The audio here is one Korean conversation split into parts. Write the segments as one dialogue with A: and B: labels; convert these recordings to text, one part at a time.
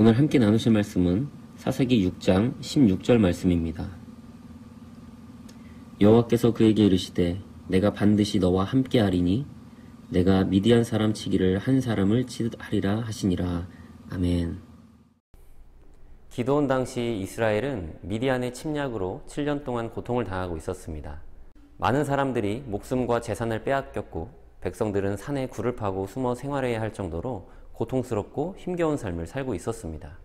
A: 오늘 함께 나누실 말씀은 사사기 6장 16절 말씀입니다. 여호와께서 그에게 이르시되 내가 반드시 너와 함께하리니 내가 미디안 사람 치기를 한 사람을 치듯 하리라 하시니라. 아멘.
B: 기드온 당시 이스라엘은 미디안의 침략으로 7년 동안 고통을 당하고 있었습니다. 많은 사람들이 목숨과 재산을 빼앗겼고 백성들은 산에 굴을 파고 숨어 생활해야 할 정도로 고통스럽고 힘겨운 삶을 살고 있었습니다.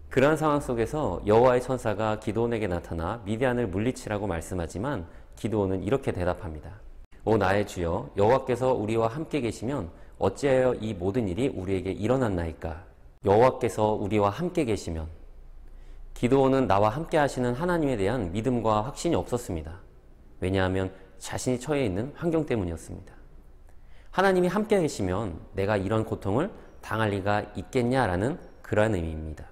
B: 그러한 상황 속에서 여호와의 천사가 기드온에게 나타나 미디안을 물리치라고 말씀하지만 기드온은 이렇게 대답합니다. 오 나의 주여, 여호와께서 우리와 함께 계시면 어찌하여 이 모든 일이 우리에게 일어났나이까? 여호와께서 우리와 함께 계시면. 기드온은 나와 함께 하시는 하나님에 대한 믿음과 확신이 없었습니다. 왜냐하면 자신이 처해 있는 환경 때문이었습니다. 하나님이 함께 계시면 내가 이런 고통을 당할 리가 있겠냐라는 그러한 의미입니다.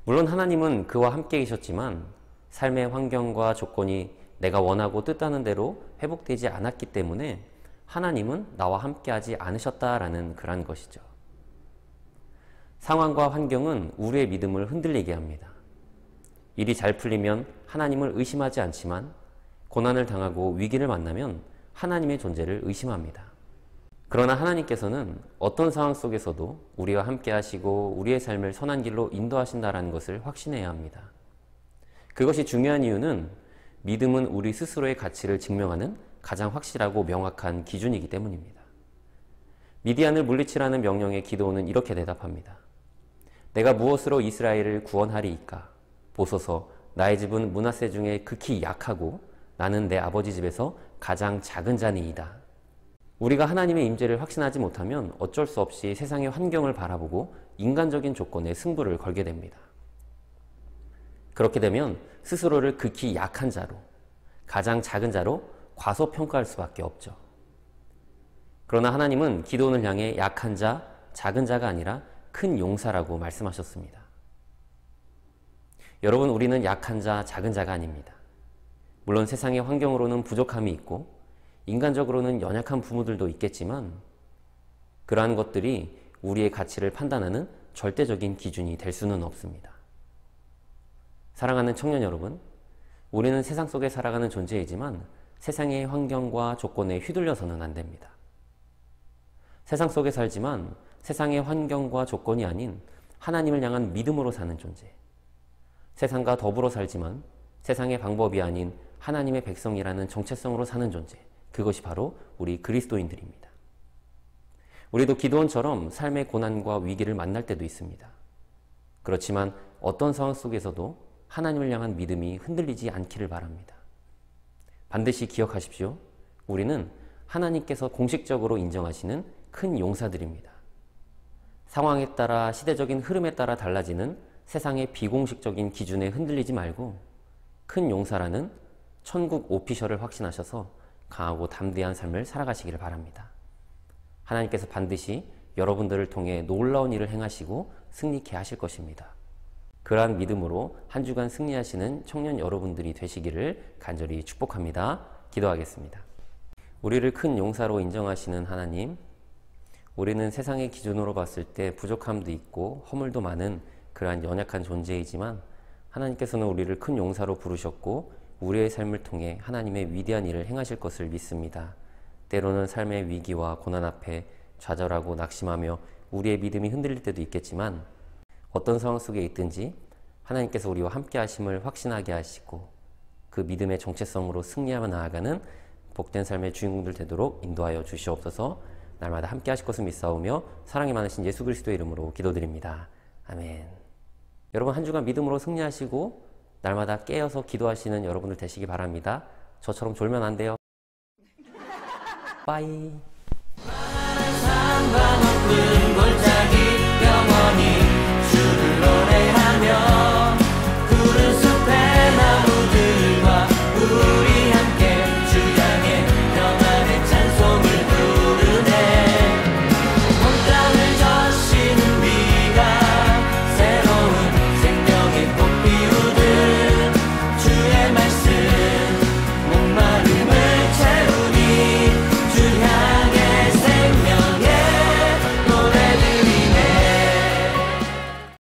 B: 물론 하나님은 그와 함께 계셨지만 삶의 환경과 조건이 내가 원하고 뜻하는 대로 회복되지 않았기 때문에 하나님은 나와 함께하지 않으셨다라는 그러한 것이죠. 상황과 환경은 우리의 믿음을 흔들리게 합니다. 일이 잘 풀리면 하나님을 의심하지 않지만 고난을 당하고 위기를 만나면 하나님의 존재를 의심합니다. 그러나 하나님께서는 어떤 상황 속에서도 우리와 함께 하시고 우리의 삶을 선한 길로 인도하신다는 것을 확신해야 합니다. 그것이 중요한 이유는 믿음은 우리 스스로의 가치를 증명하는 가장 확실하고 명확한 기준이기 때문입니다. 미디안을 물리치라는 명령에 기드온은 이렇게 대답합니다. 내가 무엇으로 이스라엘을 구원하리이까? 보소서, 나의 집은 므낫세 중에 극히 약하고 나는 내 아버지 집에서 가장 작은 자니이다. 우리가 하나님의 임재를 확신하지 못하면 어쩔 수 없이 세상의 환경을 바라보고 인간적인 조건에 승부를 걸게 됩니다. 그렇게 되면 스스로를 극히 약한 자로, 가장 작은 자로 과소평가할 수밖에 없죠. 그러나 하나님은 기드온을 향해 약한 자, 작은 자가 아니라 큰 용사라고 말씀하셨습니다. 여러분, 우리는 약한 자, 작은 자가 아닙니다. 물론 세상의 환경으로는 부족함이 있고 인간적으로는 연약한 부모들도 있겠지만 그러한 것들이 우리의 가치를 판단하는 절대적인 기준이 될 수는 없습니다. 사랑하는 청년 여러분, 우리는 세상 속에 살아가는 존재이지만 세상의 환경과 조건에 휘둘려서는 안 됩니다. 세상 속에 살지만 세상의 환경과 조건이 아닌 하나님을 향한 믿음으로 사는 존재. 세상과 더불어 살지만 세상의 방법이 아닌 하나님의 백성이라는 정체성으로 사는 존재. 그것이 바로 우리 그리스도인들입니다. 우리도 기드온처럼 삶의 고난과 위기를 만날 때도 있습니다. 그렇지만 어떤 상황 속에서도 하나님을 향한 믿음이 흔들리지 않기를 바랍니다. 반드시 기억하십시오. 우리는 하나님께서 공식적으로 인정하시는 큰 용사들입니다. 상황에 따라 시대적인 흐름에 따라 달라지는 세상의 비공식적인 기준에 흔들리지 말고 큰 용사라는 천국 오피셜을 확신하셔서 강하고 담대한 삶을 살아가시기를 바랍니다. 하나님께서 반드시 여러분들을 통해 놀라운 일을 행하시고 승리케 하실 것입니다. 그러한 믿음으로 한 주간 승리하시는 청년 여러분들이 되시기를 간절히 축복합니다. 기도하겠습니다. 우리를 큰 용사로 인정하시는 하나님, 우리는 세상의 기준으로 봤을 때 부족함도 있고 허물도 많은 그러한 연약한 존재이지만 하나님께서는 우리를 큰 용사로 부르셨고 우리의 삶을 통해 하나님의 위대한 일을 행하실 것을 믿습니다. 때로는 삶의 위기와 고난 앞에 좌절하고 낙심하며 우리의 믿음이 흔들릴 때도 있겠지만 어떤 상황 속에 있든지 하나님께서 우리와 함께 하심을 확신하게 하시고 그 믿음의 정체성으로 승리하며 나아가는 복된 삶의 주인공들 되도록 인도하여 주시옵소서. 날마다 함께 하실 것을 믿사오며 사랑이 많으신 예수 그리스도의 이름으로 기도드립니다. 아멘. 여러분, 한 주간 믿음으로 승리하시고 날마다 깨어서 기도하시는 여러분들 되시기 바랍니다. 저처럼 졸면 안 돼요. 빠이.